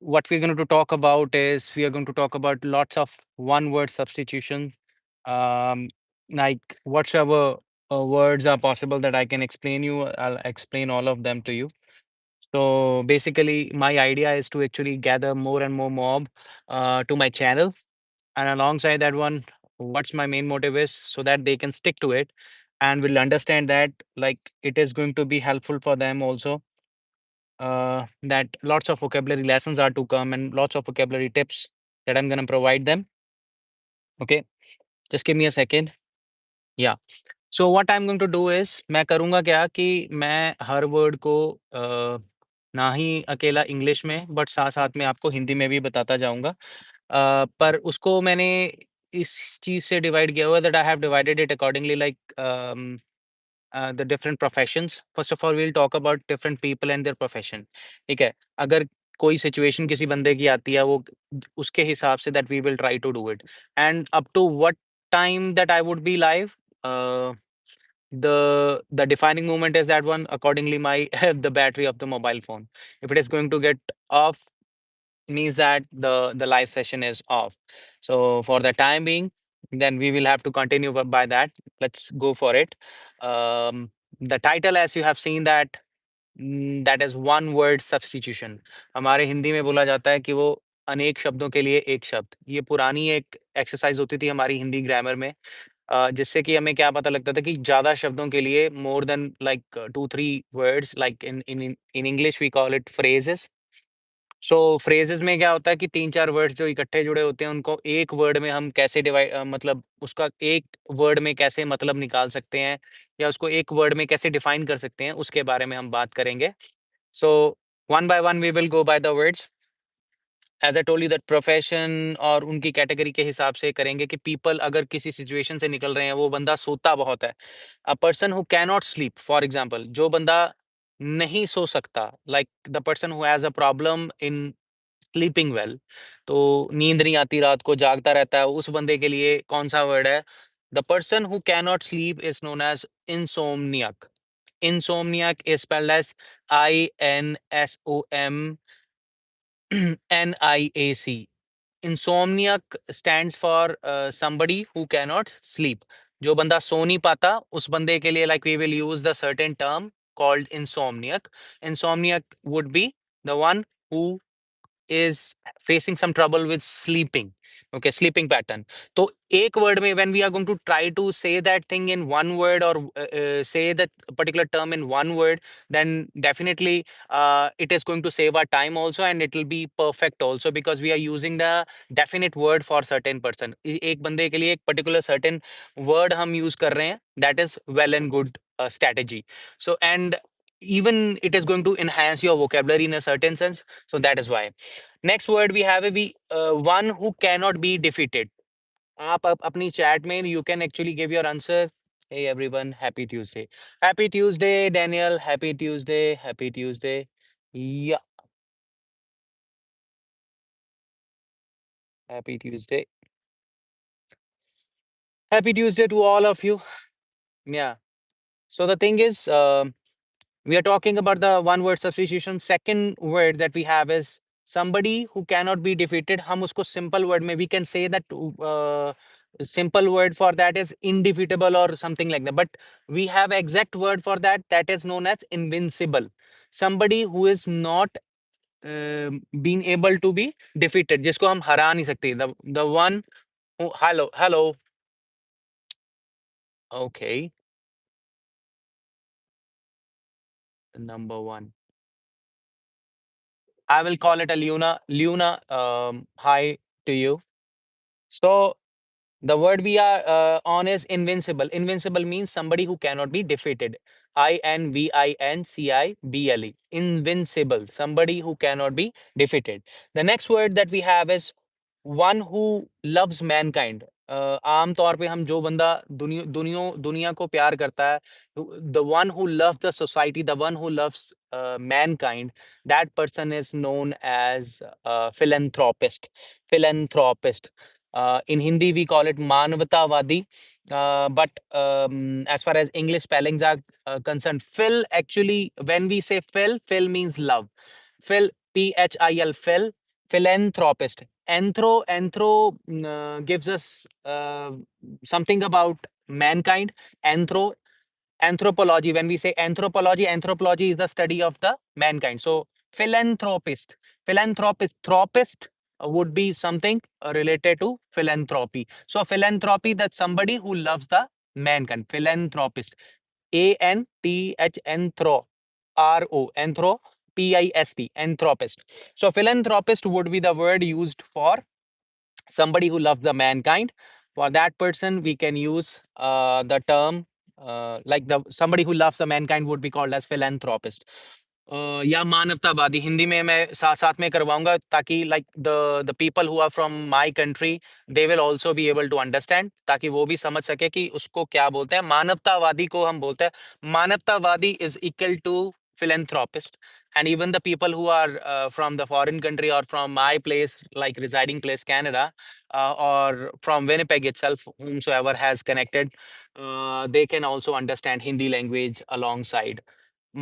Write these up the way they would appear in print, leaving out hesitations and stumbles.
what we're going to talk about is we are going to talk about lots of one word substitution. Um, like whatever words are possible that I can explain you, I'll explain all of them to you. So basically, my idea is to actually gather more and more mob to my channel. And alongside that one, what's my main motive is so that they can stick to it and will understand that like it is going to be helpful for them also. That lots of vocabulary lessons are to come and lots of vocabulary tips that I'm gonna provide them. Okay, just give me a second. Yeah. So what I'm going to do is मैं करूँगा क्या कि मैं हर word को ना ही अकेला English में but साथ-साथ में आपको हिंदी में भी बताता जाऊँगा। पर उसको मैंने इस चीज़ से डिवाइड किया हुआ है that I have divided it accordingly like the different professions. First of all, we'll talk about different people and their profession. ठीक है? अगर कोई सिचुएशन किसी बंदे की आती है, वो उसके हिसाब से that we will try to do it. And up to what time that I would be live, uh, the defining moment is that one accordingly my the battery of the mobile phone. If it is going to get off, means that the live session is off. So for the time being, then we will have to continue by that. Let's go for it. The title, as you have seen that, that is one word substitution. हमारे हिंदी में बोला जाता है कि वो अनेक शब्दों के लिए एक शब्द। ये पुरानी एक एक्सरसाइज होती थी हमारी हिंदी ग्रामर में, जिससे कि हमें क्या पता लगता था कि ज़्यादा शब्दों के लिए more than like 2-3 words, like in English we call it phrases. So phrases में क्या होता है कि 3-4 वर्ड्स जो इकट्ठे जुड़े होते हैं, उनको एक वर्ड में हम कैसे मतलब उसका एक वर्ड में कैसे मतलब निकाल सकते हैं या उसको एक वर्ड में कैसे डिफाइन कर सकते हैं, उसके बारे में हम बात करेंगे। So one by one we will go by the words. As I told you that profession और उनकी कैटेगरी के हिसाब से करेंगे कि पीपल अगर किसी सिचुएशन से निकल रहे हैं, वो बंदा सोता बहुत है। A person who can not sleep, for example जो बंदा नहीं सो सकता, like the person who has a problem in sleeping well, तो नींद नहीं आती, रात को जागता रहता है, उस बंदे के लिए कौन-सा वर्ड है? The person who can not sleep is known as insomniac. Insomniac is spelled as INSOMNIAC. Insomniac stands for somebody who can not sleep. जो बंदा सो नहीं पाता, उस बंदे के लिए like we will use the certain term called insomniac. Insomniac would be the one who is facing some trouble with sleeping. Okay, sleeping pattern. तो एक word में when we are going to try to say that thing in one word or say that particular term in one word, then definitely it is going to save our time also and it will be perfect also because we are using the definite word for certain person. एक बंदे के लिए एक particular certain word हम use कर रहे हैं, that is well and good strategy. So and even it is going to enhance your vocabulary in a certain sense. So that is why. Next word we have one who cannot be defeated. आप अपनी chat में you can actually give your answer. Hey everyone, happy Tuesday, happy Tuesday Daniel, happy Tuesday, happy Tuesday. Yeah happy Tuesday, happy Tuesday to all of you. Yeah so the thing is we are talking about the one word substitution. Second word that we have is somebody who cannot be defeated. हम उसको simple word में we can say that simple word for that is indefeatable or something like that, but we have exact word for that, that is known as invincible. Somebody who is not being able to be defeated, जिसको हम हरा नहीं सकते, the one who, hello, okay, number one, I will call it a Luna. Hi to you. So the word we are on is invincible. Invincible means somebody who cannot be defeated. INVINCIBLE. Invincible. Somebody who cannot be defeated. The next word that we have is one who loves Mankind. आम तौर पे हम जो बंदा दुनिया को प्यार करता है, the one who love the society, the one who loves mankind, that person is known as philanthropist. Philanthropist in Hindi we call it मानवतावादी, but as far as English spellings are concerned, Phil actually, when we say Phil, Phil means love. Phil, PHIL, Phil. Philanthropist. Gives us something about mankind. Anthro Anthropology. When we say anthropology is the study of the mankind. So philanthropist would be something related to philanthropy. So philanthropy, that's somebody who loves the mankind. Philanthropist. Anthropist. Anthropist. So philanthropist would be the word used for somebody who loves the mankind. For that person, we can use the term like the somebody who loves the mankind would be called as philanthropist. या मानवतावादी हिंदी में मैं साथ साथ में करवाऊंगा ताकि like the people who are from my country they will also be able to understand ताकि वो भी समझ सके कि उसको क्या बोलते हैं मानवतावादी को हम बोलते हैं मानवतावादी is equal to philanthropist. And even the people who are from the foreign country or from my place like residing place Canada or from Winnipeg itself, whomsoever has connected, they can also understand Hindi language alongside.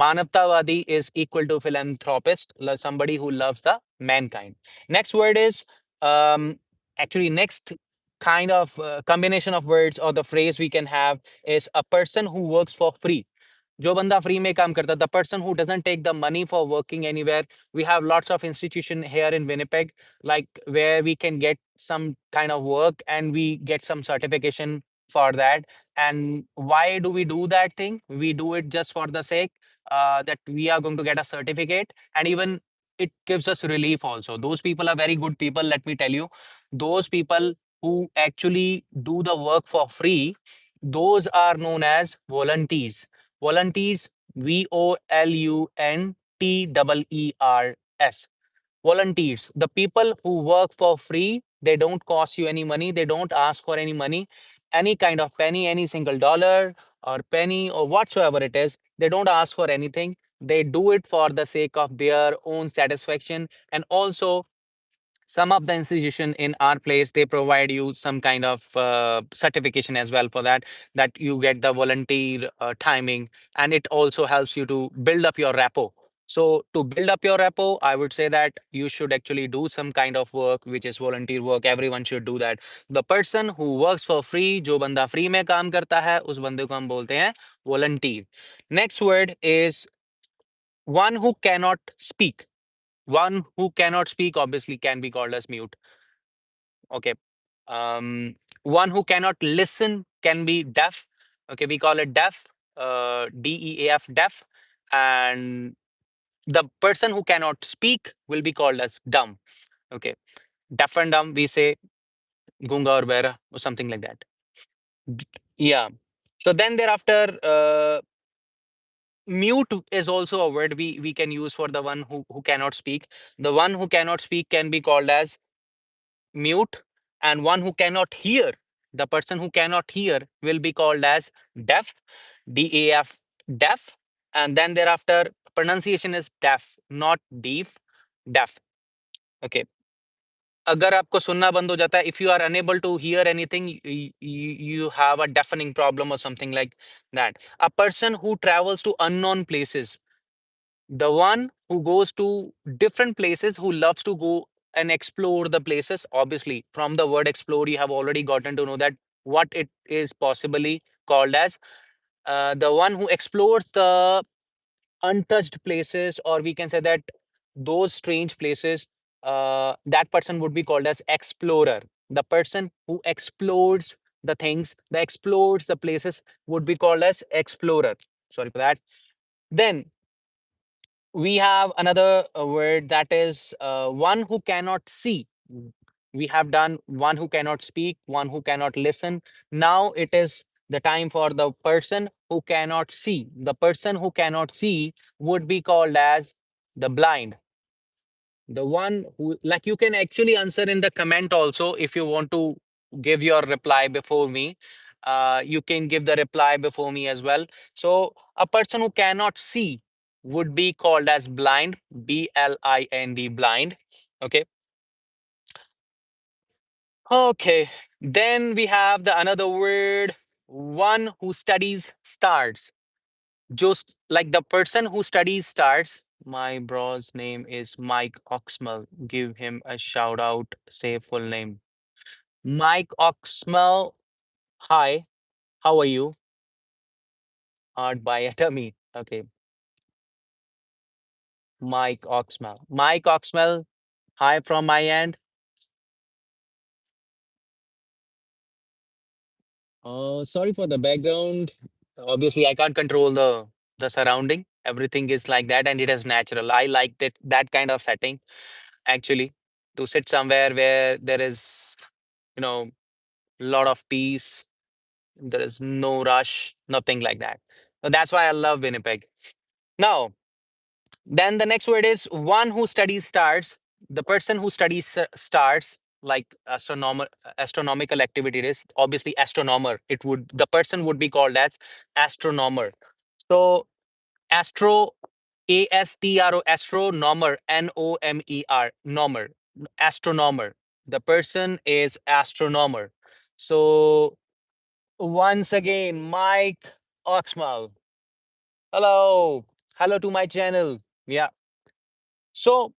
Manavtavadi is equal to philanthropist, somebody who loves the mankind. Next word is um, actually next kind of combination of words or the phrase we can have is a person who works for free. जो बंदा free में काम करता, the person who doesn't take the money for working anywhere. We have lots of institution here in Winnipeg, like where we can get some kind of work and we get some certification for that. And why do we do that thing? We do it just for the sake that we are going to get a certificate, and even it gives us relief also. Those people are very good people, let me tell you. Those people who actually do the work for free, those are known as volunteers. Volunteers, VOLUNTEERS. Volunteers, the people who work for free, they don't cost you any money, they don't ask for any money, any kind of penny, any single dollar or penny or whatsoever it is, they don't ask for anything. They do it for the sake of their own satisfaction. And also some of the institution in our place, they provide you some kind of certification as well for that, that you get the volunteer timing, and it also helps you to build up your rapport. So to build up your rapport, I would say that you should actually do some kind of work which is volunteer work. Everyone should do that. The person who works for free, जो बंदा free में काम करता है, उस बंदे को हम बोलते हैं volunteer. Next word is one who cannot speak. One who cannot speak obviously can be called as mute. Okay. One who cannot listen can be deaf. Okay, we call it deaf, DEAF, deaf. And the person who cannot speak will be called as dumb. Okay, deaf and dumb, we say gunga or bera or something like that. Yeah. So then thereafter, mute is also a word we can use for the one who cannot speak. The one who cannot speak can be called as mute, and one who cannot hear, the person who cannot hear will be called as deaf, DAF, deaf. And then thereafter pronunciation is deaf, not deaf, deaf. Okay. अगर आपको सुनना बंद हो जाता है, if you are unable to hear anything, you have a deafening problem or something like that. A person who travels to unknown places, the one who goes to different places, who loves to go and explore the places. Obviously, from the word explore, you have already gotten to know that what it is possibly called as. The one who explores the untouched places, or we can say that those strange places, that person would be called as explorer. The person who explores the things, the explores the places would be called as explorer. Sorry for that. Then we have another word, that is one who cannot see. We have done one who cannot speak, one who cannot listen. Now it is the time for the person who cannot see. The person who cannot see would be called as the blind. The one who, like, you can actually answer in the comment also if you want to give your reply before me. You can give the reply before me as well. So a person who cannot see would be called as blind, BLIND, blind. Okay. Okay. Then we have the another word, one who studies stars. Just like the person who studies stars, My bro's name is Mike Oxmel. Give him a shout out. Say full name. Mike Oxmel. Hi, how are you? Art by Atomy. Okay, Mike Oxmel. Mike Oxmel. Hi from my end. Sorry for the background. Obviously, I can't control the surrounding. Everything is like that, and it is natural. I like that kind of setting actually, to sit somewhere where there is, you know, lot of peace. There is no rush, nothing like that. So that's why I love Winnipeg. Now, then the next word is one who studies stars. The person who studies stars, like astronomical activity, is obviously astronomer. It would the person would be called as astronomer. So astro, astro, astronomer, nomer, nomer, astronomer. The person is astronomer. So once again, Mike Oxmal. Hello, hello to my channel. Yeah. So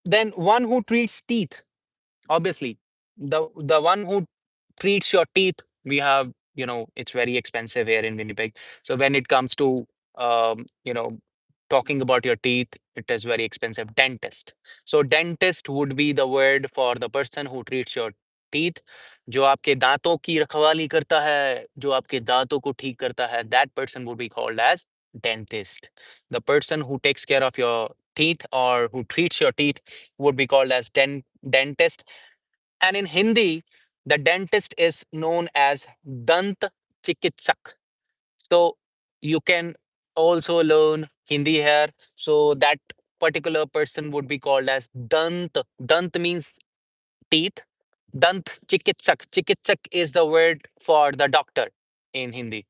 then one who treats teeth, obviously, the one who treats your teeth, we have, it's very expensive here in Winnipeg. So when it comes to, talking about your teeth, it is very expensive. Dentist. So dentist would be the word for the person who treats your teeth. जो आपके दांतों की रखवाली करता है, जो आपके दांतों को ठीक करता है, that person would be called as dentist. The person who takes care of your teeth or who treats your teeth would be called as dentist. And in Hindi, the dentist is known as Dant Chikitsak. So you can also learn Hindi here. So that particular person would be called as Dant. Dant means teeth. Dant Chikitsak. Chikitsak is the word for the doctor in Hindi.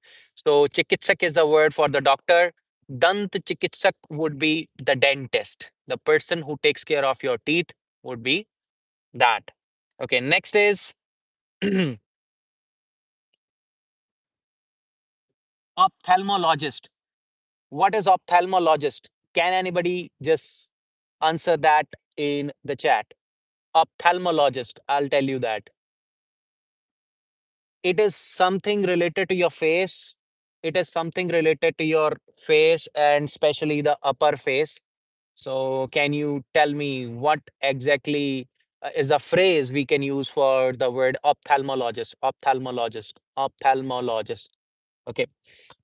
So Chikitsak is the word for the doctor. Dant Chikitsak would be the dentist. The person who takes care of your teeth would be that. Okay, next is ophthalmologist. What is ophthalmologist? Can anybody just answer that in the chat? Ophthalmologist, I'll tell you that. It is something related to your face. It is something related to your face and especially the upper face. So, can you tell me what exactly is a phrase we can use for the word ophthalmologist? Ophthalmologist, ophthalmologist. Okay.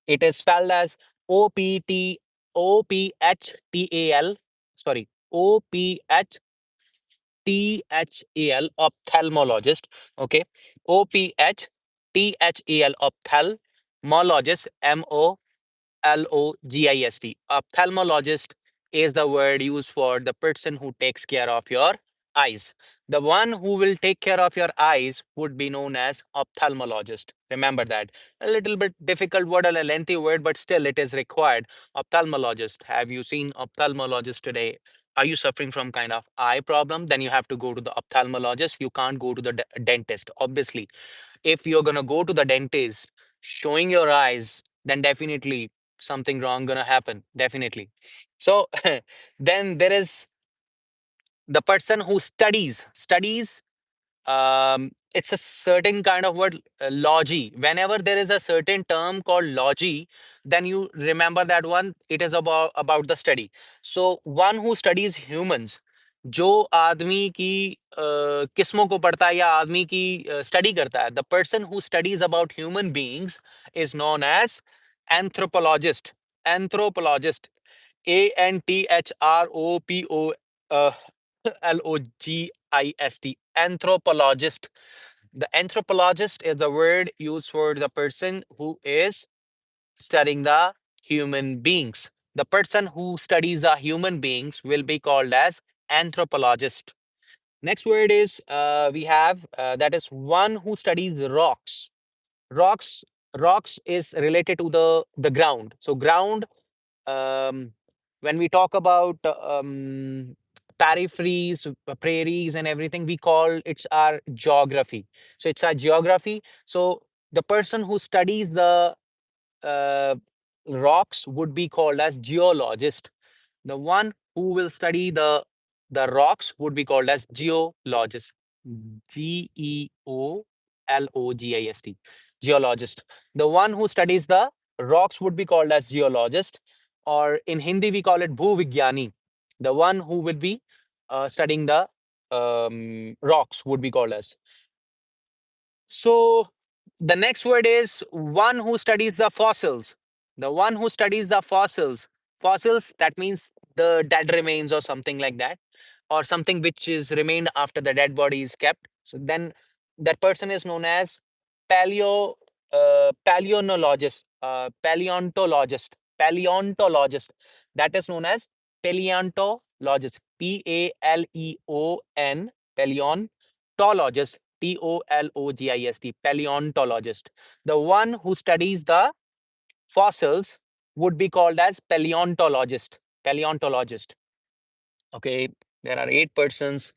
It is spelled as OPHTAL. Sorry, OPHTHAL, ophthalmologist. Okay. OPHTHAL, ophthalmologist. Logist. Ophthalmologist is the word used for the person who takes care of your eyes. The one who will take care of your eyes would be known as ophthalmologist. Remember that. A little bit difficult word, a lengthy word, but still it is required. Ophthalmologist. Have you seen ophthalmologist today? Are you suffering from kind of eye problem? Then you have to go to the ophthalmologist. You can't go to the dentist. Obviously, if you're gonna go to the dentist showing your eyes, then definitely something wrong gonna happen. Definitely. So then there is the person who studies. It's a certain kind of word, logy. Whenever there is a certain term called logy, then you remember that one. It is about the study. So one who studies humans, जो आदमी की किस्मों को पढ़ता है या आदमी की स्टडी करता है, the person who studies about human beings is known as anthropologist. Anthropologist. Anthropologist. Anthropologist. The anthropologist is the word used for the person who is studying the human beings. The person who studies the human beings will be called as anthropologist. Next word is we have that is one who studies rocks. Rocks, rocks is related to the ground. So ground, um, when we talk about peripheries, prairies, and everything, we call it's our geography. So it's our geography. So the person who studies the uh, rocks would be called as geologist. The one who will study the rocks would be called as geologist. Geologist. Geologist. The one who studies the rocks would be called as geologist, or in Hindi we call it bhuvigyani. The one who will be studying the rocks would be called as. So the next word is one who studies the fossils. The one who studies the fossils. Fossils, that means the dead remains or something like that, or something which is remained after the dead body is kept. So then that person is known as paleontologist, paleontologist. That is known as paleontologist. Paleon, paleontologist. Tologist, paleontologist. The one who studies the fossils would be called as paleontologist. Paleontologist. Okay, there are 8 persons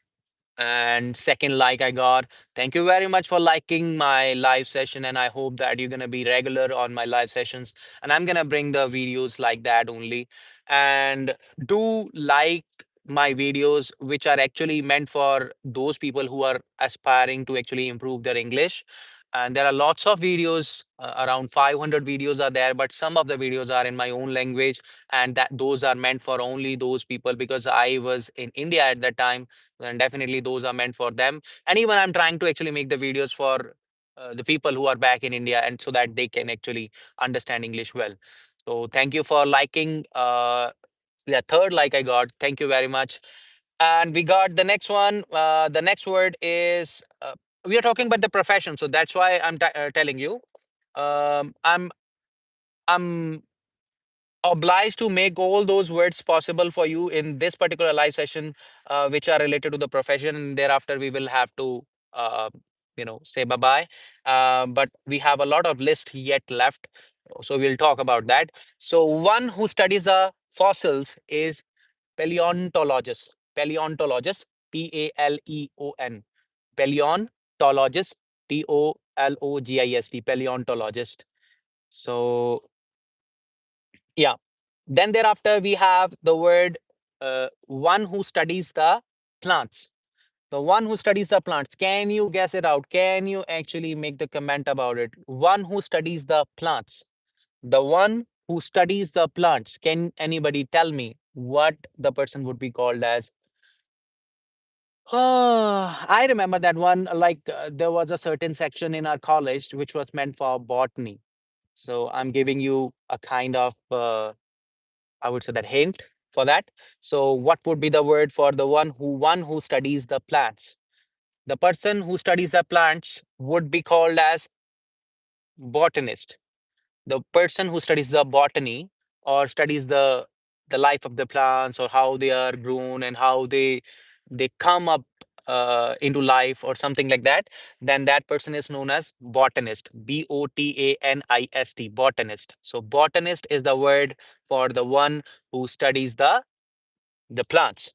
and second like I got. Thank you very much for liking my live session, and I hope that you're gonna be regular on my live sessions, and I'm gonna bring the videos like that only. And do like my videos, which are actually meant for those people who are aspiring to actually improve their English. And there are lots of videos, around 500 videos are there, but some of the videos are in my own language, and that those are meant for only those people because I was in India at that time, and definitely those are meant for them. And even I'm trying to actually make the videos for the people who are back in India, and so that they can actually understand English well. So thank you for liking. Yeah, third like I got. Thank you very much. And we got the next one. The next word is we are talking about the profession, so that's why I'm telling you. I'm obliged to make all those words possible for you in this particular live session, which are related to the profession. And thereafter, we will have to, uh, say bye bye. But we have a lot of list yet left, so we'll talk about that. So, one who studies the fossils is paleontologist. Paleontologist, Paleon. Paleontologist, Tologist. Paleontologist. So, yeah. Then thereafter, we have the word one who studies the plants. The one who studies the plants. Can you guess it out? Can you actually make the comment about it? One who studies the plants. The one who studies the plants. Can anybody tell me what the person would be called as? I remember that one. Like there was a certain section in our college which was meant for botany. So I'm giving you a kind of I would say that hint for that. So what would be the word for the one who studies the plants? The person who studies the plants would be called as botanist. The person who studies the botany or studies the life of the plants or how they are grown and how they come up into life or something like that, then that person is known as botanist. Botanist, botanist. So botanist is the word for the one who studies the plants.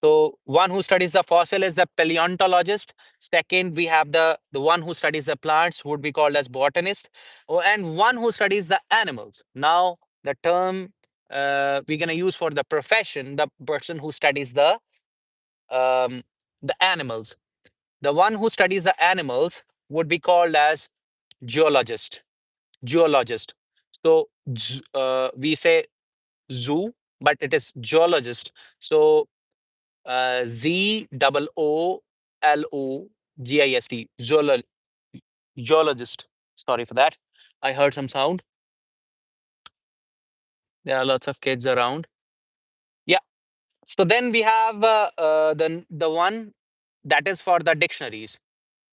So one who studies the fossil is the paleontologist. Second, we have the one who studies the plants would be called as botanist. Oh, and one who studies the animals. Now the term we're gonna use for the profession, the person who studies um, the animals. The one who studies the animals would be called as geologist. Geologist. So we say zoo, but it is geologist. So Zoologist. Geologist. Sorry for that. I heard some sound. There are lots of kids around. Yeah. So then we have the one that is for the dictionaries.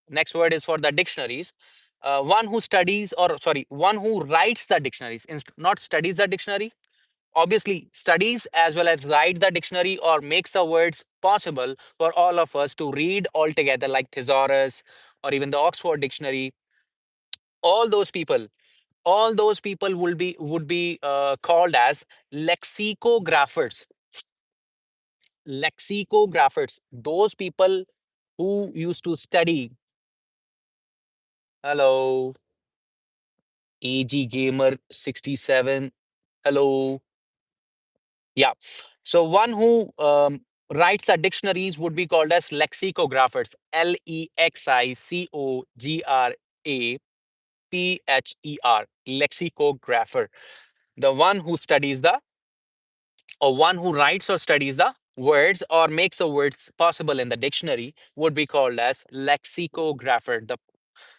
Next word is for the dictionaries. One who studies, or sorry, one who writes the dictionaries, not studies the dictionary. Obviously, studies as well as write the dictionary or makes the words possible for all of us to read all together, like thesaurus or even the Oxford Dictionary. All those people, all those people would be called as lexicographers. Lexicographers. Those people who used to study. Hello, AG Gamer 67. Hello. Yeah. So one who writes a dictionaries would be called as lexicographers. Lexicographer. Lexicographer. The one who studies the, or one who writes or studies the words or makes the words possible in the dictionary would be called as lexicographer.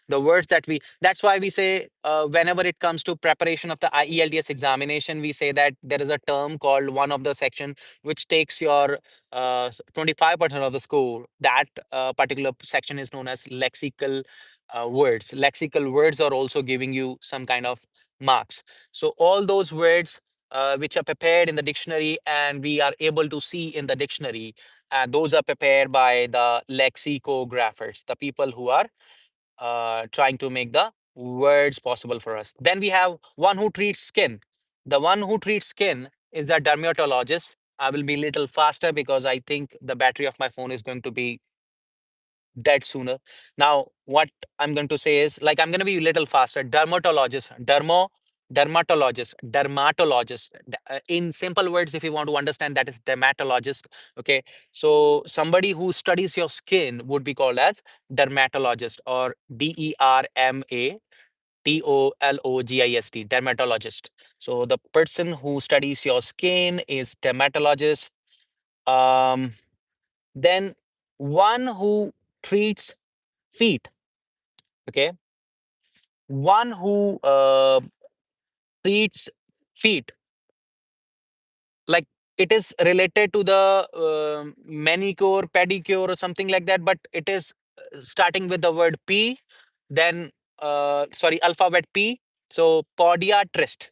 The words that we, that's why we say whenever it comes to preparation of the IELTS examination, we say that there is a term called one of the section which takes your 25% of the score. That particular section is known as lexical words. Lexical words are also giving you some kind of marks. So all those words which are prepared in the dictionary and we are able to see in the dictionary, those are prepared by the lexicographers, the people who are trying to make the words possible for us. Then we have one who treats skin. The one who treats skin is the dermatologist. I will be little faster because I think the battery of my phone is going to be dead sooner. Now, what I'm going to say is like I'm going to be a little faster. Dermatologist. In simple words, if you want to understand, that is dermatologist. Okay, so somebody who studies your skin would be called as dermatologist, or dermatologist, dermatologist. So the person who studies your skin is dermatologist. Um, then one who treats feet. Okay, one who treats feet, like it is related to the manicure, pedicure, or something like that, but it is starting with the word P, then sorry, alphabet P. So podiatrist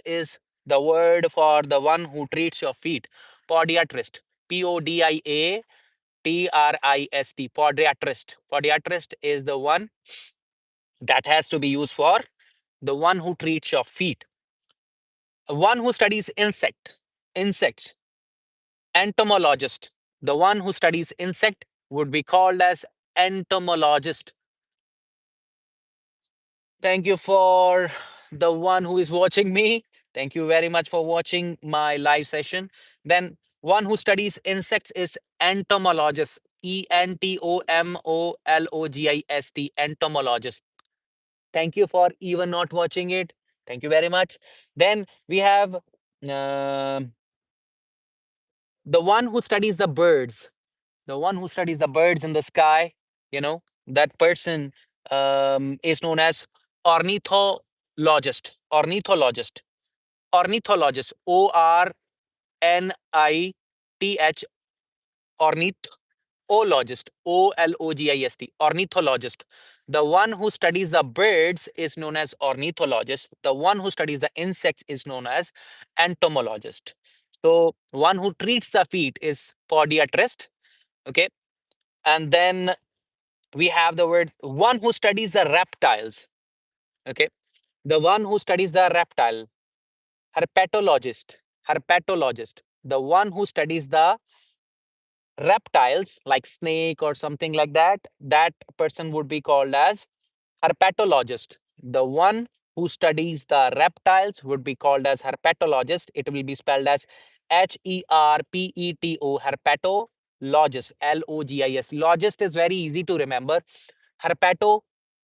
is the word for the one who treats your feet. Podiatrist. Podiatrist. Podiatrist is the one that has to be used for the one who treats your feet. One who studies insects, entomologist. The one who studies insect would be called as entomologist. Thank you for the one who is watching me. Thank you very much for watching my live session. Then one who studies insects is entomologist. Entomologist. Entomologist. Thank you for even not watching it. Thank you very much. Then we have the one who studies the birds, the one who studies the birds in the sky, that person is known as ornithologist. Ornithologist. Ornith, ornithologist. Ornithologist. The one who studies the birds is known as ornithologist. The one who studies the insects is known as entomologist. So one who treats the feet is podiatrist. Okay. And then we have the word one who studies the reptiles. Okay. The one who studies the reptile, herpetologist. Herpetologist. The one who studies the reptiles like snake or something like that, that person would be called as herpetologist. The one who studies the reptiles would be called as herpetologist. It will be spelled as Herpeto, herpetologist, logist. Logist is very easy to remember. Herpeto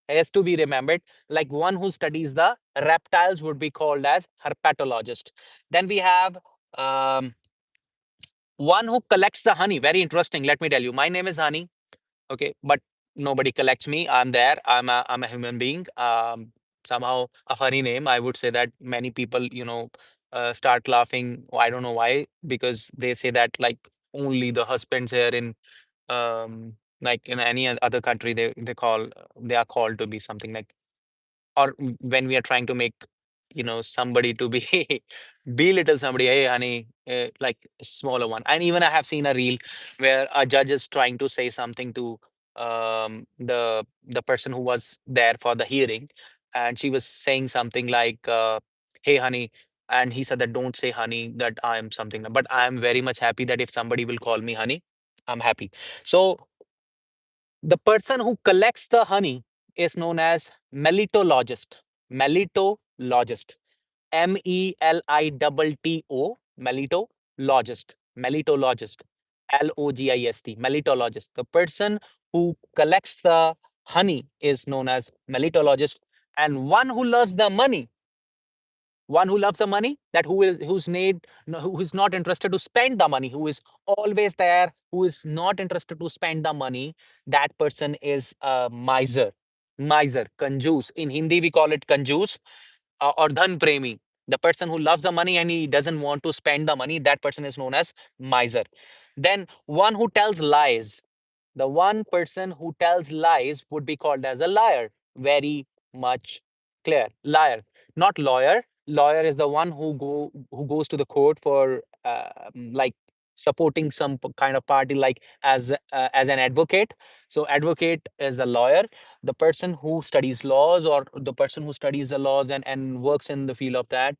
has to be remembered. Like one who studies the reptiles would be called as herpetologist. Then we have one who collects the honey. Very interesting. Let me tell you. My name is Honey. Okay, but nobody collects me. I'm there. I'm a human being. Somehow a funny name. I would say that many people, start laughing. I don't know why, because they say that like only the husbands here in like in any other country they are called to be something like, or when we are trying to make somebody to be belittle somebody, hey honey, like smaller one. And even I have seen a reel where a judge is trying to say something to the person who was there for the hearing, and she was saying something like hey honey, and he said that don't say honey, that I'm something, but I'm very much happy that if somebody will call me honey, I'm happy. So the person who collects the honey is known as melitologist. Melitologist. Melitto. Melito. Melitologist, melitologist, Logist, melitologist. The person who collects the honey is known as melitologist, and one who loves the money, one who loves the money, that who is who's need no, who is not interested to spend the money, who is always there, who is not interested to spend the money, that person is a miser. Miser, kanjus, in Hindi we call it kanjus, or dhan premi. The person who loves the money and he doesn't want to spend the money, that person is known as miser. Then one who tells lies, the one person who tells lies would be called as a liar. Very much clear. Liar, not lawyer. Lawyer is the one who goes to the court for like supporting some kind of party, like as an advocate. So advocate is a lawyer. The person who studies laws, or the person who studies the laws and works in the field of that.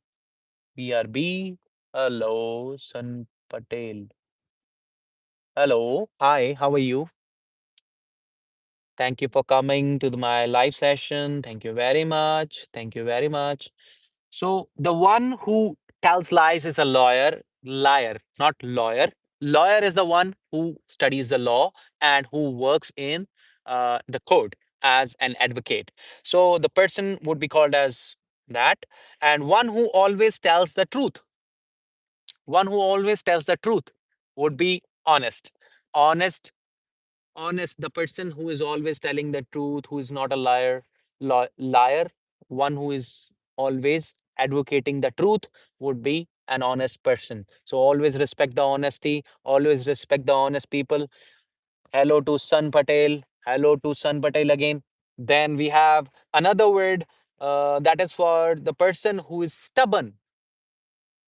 BRB. Hello, Sun Patel. Hello. Hi, how are you? Thank you for coming to my live session. Thank you very much. Thank you very much. So the one who tells lies is a lawyer. Liar, not lawyer. Lawyer is the one who studies the law and who works in the court as an advocate. So the person would be called as that. And one who always tells the truth. One who always tells the truth would be honest. Honest, honest, the person who is always telling the truth, who is not a liar. Liar, one who is always advocating the truth, would be an honest person. So always respect the honesty, always respect the honest people. Hello to Sun Patel. Hello to Sun Patel again. Then we have another word that is for the person who is stubborn.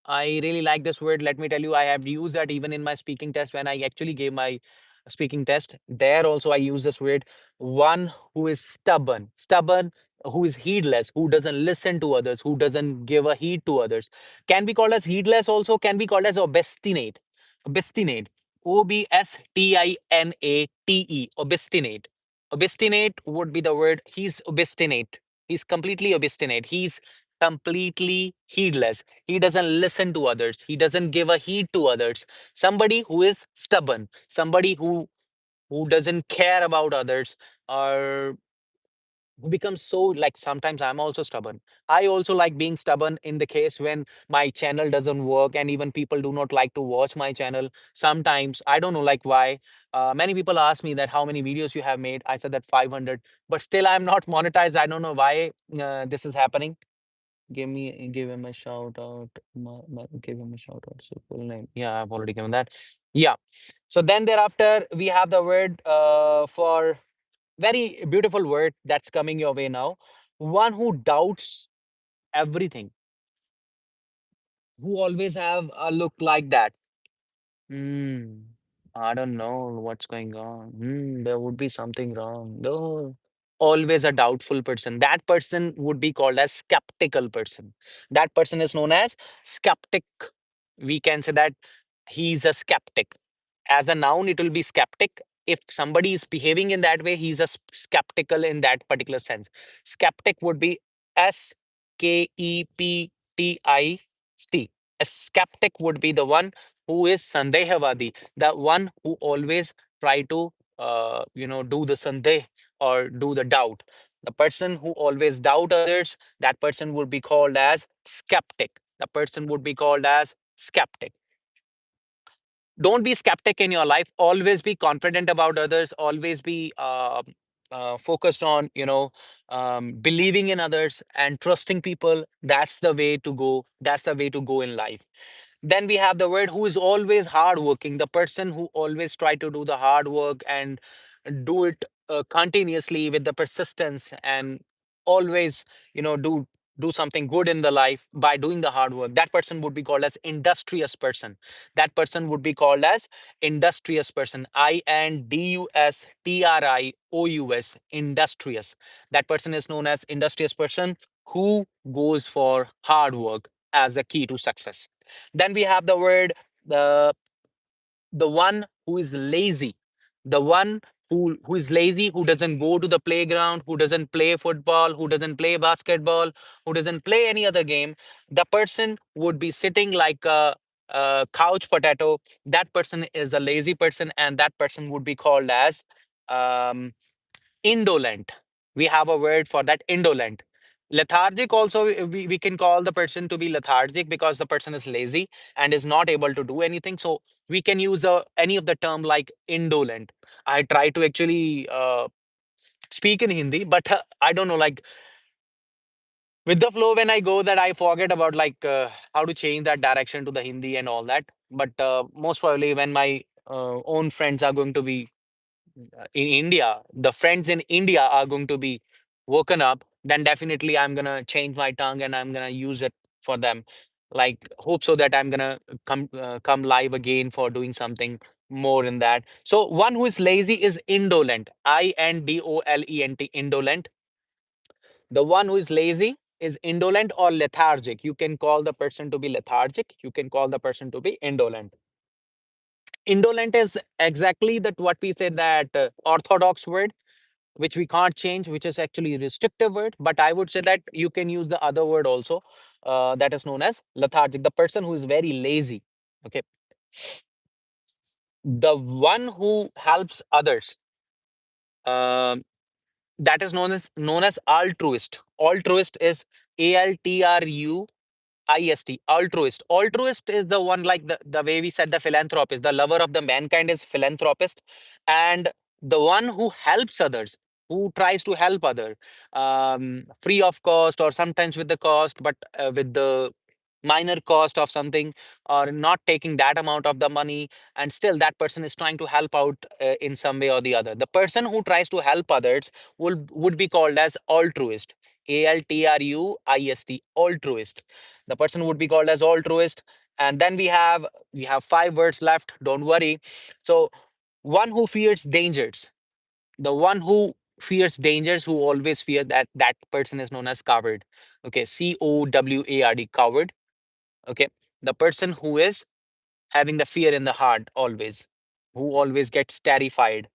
I really like this word. Let me tell you, I have used that even in my speaking test when I actually gave my speaking test. There also, I use this word. One who is stubborn, stubborn, who is heedless, who doesn't listen to others, who doesn't give a heed to others. Can be called as heedless, also can be called as obstinate. Obstinate. Obstinate. Obstinate. Obstinate would be the word. He's obstinate. He's completely obstinate. He's completely heedless. He doesn't listen to others. He doesn't give a heed to others. Somebody who is stubborn, somebody who doesn't care about others, or who becomes so, like, sometimes I'm also stubborn. I also like being stubborn in the case when my channel doesn't work and even people do not like to watch my channel. Sometimes I don't know like why. Many people ask me that how many videos you have made. I said that 500, but still I'm not monetized. I don't know why this is happening. Give him a shout out. Give him a shout out. So full name. Yeah, I've already given that. Yeah. So then thereafter we have the word for very beautiful word that's coming your way now. One who doubts everything, who always have a look like that. Hmm. I don't know what's going on. There would be something wrong. No. Always a doubtful person. That person would be called as skeptical person. That person is known as skeptic. We can say that he's a skeptic. As a noun, it will be skeptic. If somebody is behaving in that way, he's a skeptical in that particular sense. Skeptic would be Skeptit. A skeptic would be the one who is sandehavadi, the one who always try to do the sandeh or do the doubt. The person who always doubt others, that person would be called as skeptic. The person would be called as skeptic. Don't be skeptic in your life. Always be confident about others. Always be focused on believing in others and trusting people. That's the way to go. That's the way to go in life. Then we have the word who is always hardworking, the person who always try to do the hard work and do it continuously with the persistence, and always do something good in the life by doing the hard work. That person would be called as industrious person. That person would be called as industrious person. Industrious. Industrious. That person is known as industrious person, who goes for hard work as a key to success. Then we have the word, the the one who is lazy. The one who is lazy, who doesn't go to the playground, who doesn't play football, who doesn't play basketball, who doesn't play any other game. The person would be sitting like a couch potato, that person is a lazy person, and that person would be called as um, indolent. We have a word for that, indolent. Lethargic also, we can call the person to be lethargic because the person is lazy and is not able to do anything. So we can use any of the term like indolent. I try to actually speak in Hindi, but I don't know, like with the flow when I go that I forget about like how to change that direction to the Hindi and all that. But most probably when my own friends are going to be in India, the friends in India are going to be woken up, then definitely I'm gonna change my tongue and I'm gonna use it for them. Like hope so that I'm gonna come live again for doing something more in that. So one who is lazy is indolent. Indolent. Indolent. The one who is lazy is indolent or lethargic. You can call the person to be lethargic. You can call the person to be indolent. Indolent is exactly that what we said, that orthodox word which we can't change, which is actually a restrictive word. But I would say that you can use the other word also, that is known as lethargic, the person who is very lazy. Okay. The one who helps others, um, that is known as altruist. Altruist is ALTRUIST, altruist. Altruist is the one like the way we said the philanthropist, the lover of the mankind is philanthropist. And the one who helps others, who tries to help other, free of cost or sometimes with the cost, but with the minor cost of something, or not taking that amount of the money, and still that person is trying to help out in some way or the other. The person who tries to help others would be called as altruist. ALTRUIST, altruist. The person would be called as altruist. And then we have 5 words left, don't worry. So one who fears dangers, the one who fears dangers, who always fear, that person is known as coward. Okay, COWARD, coward. Okay, the person who is having the fear in the heart always, who always gets terrified,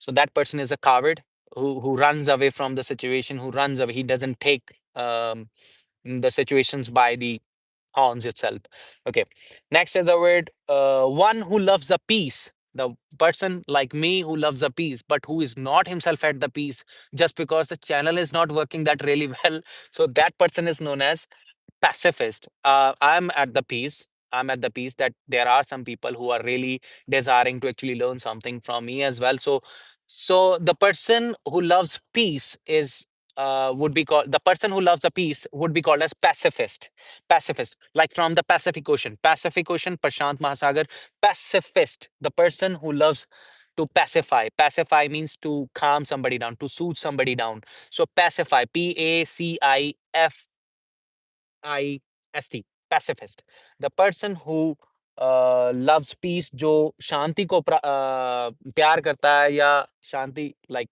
so that person is a coward, who runs away from the situation, who runs away, he doesn't take the situations by the horns itself. Okay. Next is the word one who loves the peace. The person like me who loves the peace, but who is not himself at the peace just because the channel is not working that really well. So that person is known as pacifist. I'm at the peace. I'm at the peace that there are some people who are really desiring to actually learn something from me as well. So the person who loves peace is would be called, the person who loves the peace would be called as pacifist. Pacifist, like from the Pacific Ocean. Pacific Ocean, Prashant Mahasagar. Pacifist, the person who loves to pacify. Pacify means to calm somebody down, to soothe somebody down. So pacify, PACIFIST, pacifist. The person who loves peace, जो शांति को प्यार करता है, या शांति like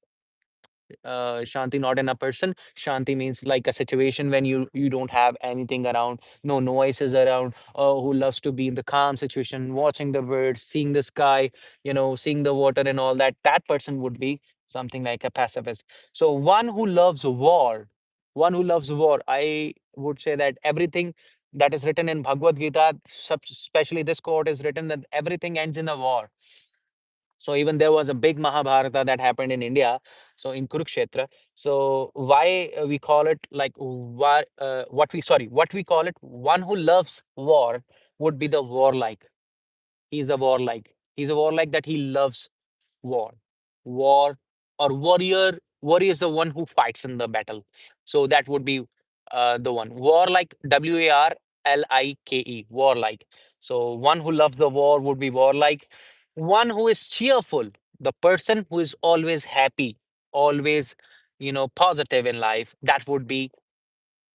Shanti not in a person. Shanti means like a situation when you don't have anything around, no noises around. Who loves to be in the calm situation, watching the birds, seeing the sky, seeing the water and all that. That person would be something like a pacifist. So one who loves war, one who loves war. I would say that everything that is written in Bhagavad Gita, especially this quote, is written that everything ends in a war. So even there was a big Mahabharata that happened in India, so in Kurukshetra. So why we call it like what we call it? One who loves war would be the warlike. He's a warlike. He's a warlike that he loves war. War or warrior. Warrior is the one who fights in the battle. So that would be the one. Warlike, WARLIKE, warlike. So one who loves the war would be warlike. One who is cheerful, the person who is always happy, always, positive in life, that would be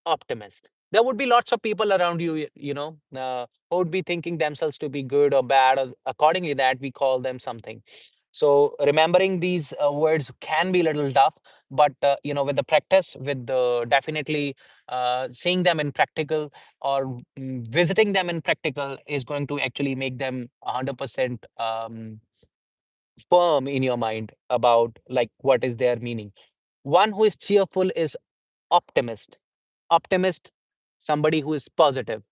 optimist. There would be lots of people around you, who would be thinking themselves to be good or bad, or accordingly that we call them something. So remembering these words can be a little tough, but with the practice, with the definitely seeing them in practical, or visiting them in practical, is going to actually make them 100% firm in your mind about like what is their meaning. One who is cheerful is optimist. Optimist somebody who is positive,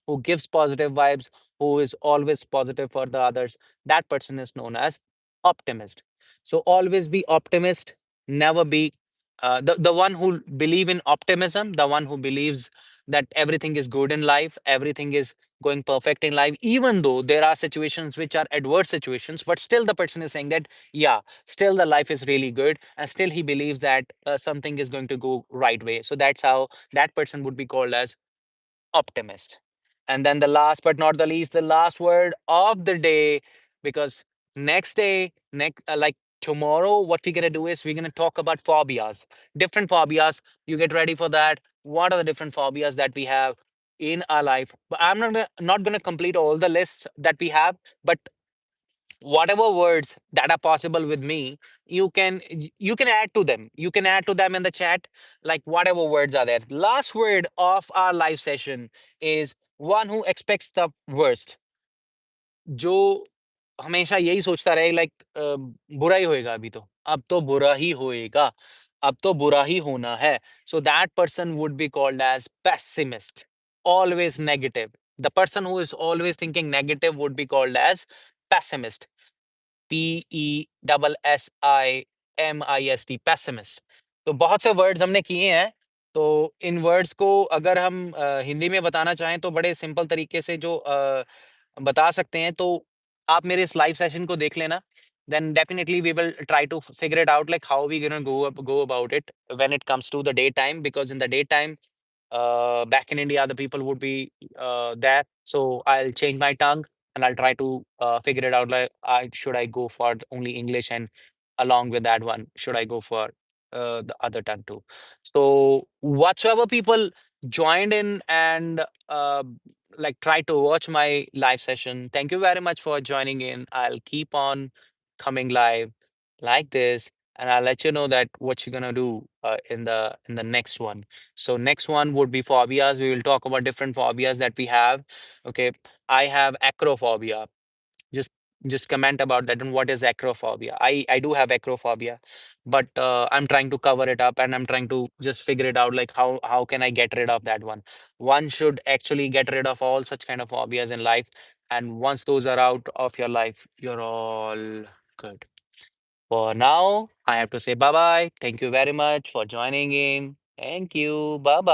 who gives positive vibes, who is always positive for the others. That person is known as optimist. So always be optimist, never be the one who believe in optimism, the one who believes that everything is good in life, everything is going perfect in life, even though there are situations which are adverse situations, but still the person is saying that, yeah, still the life is really good, and still he believes that something is going to go right way. So that's how that person would be called as optimist. And then the last but not the least, the last word of the day, because next day, like tomorrow, what we're gonna do is we're gonna talk about phobias, different phobias. You get ready for that. What are the different phobias that we have in our life? But I'm not gonna complete all the lists that we have, but whatever words that are possible with me, you can add to them, you can add to them in the chat, like whatever words are there. Last word of our live session is one who expects the worst, जो हमेशा यही सोचता रहे, like बुरा ही होएगा, अभी तो अब तो बुरा ही होएगा, अब तो बुरा ही होना है. So that person would be called as pessimist, always negative. The person who is always thinking negative would be called as pessimist. PESSIMIST, pessimist. तो बहुत से वर्ड्स हमने किए हैं। तो इन वर्ड्स को अगर हम हिंदी में बताना चाहें तो बड़े सिंपल तरीके से जो बता सकते हैं, तो आप मेरे इस लाइव सेशन को देख लेना। Then definitely we will try to figure it out, like how we gonna go about it when it comes to the day time, because in the day time back in India, the people would be there. So I'll change my tongue and I'll try to figure it out. Like, should I go for only English, and along with that one, should I go for the other tongue too? So whatsoever people joined in and like try to watch my live session, thank you very much for joining in. I'll keep on coming live like this, and I'll let you know that what you're gonna do in the next one. So next one would be phobias. We will talk about different phobias that we have. Okay, I have acrophobia. Just just comment about that and what is acrophobia. I do have acrophobia, but I'm trying to cover it up and I'm trying to just figure it out, like how can I get rid of that one. One should actually get rid of all such kind of phobias in life, and once those are out of your life, you're all good. For now, I have to say bye bye. Thank you very much for joining in. Thank you. Bye bye.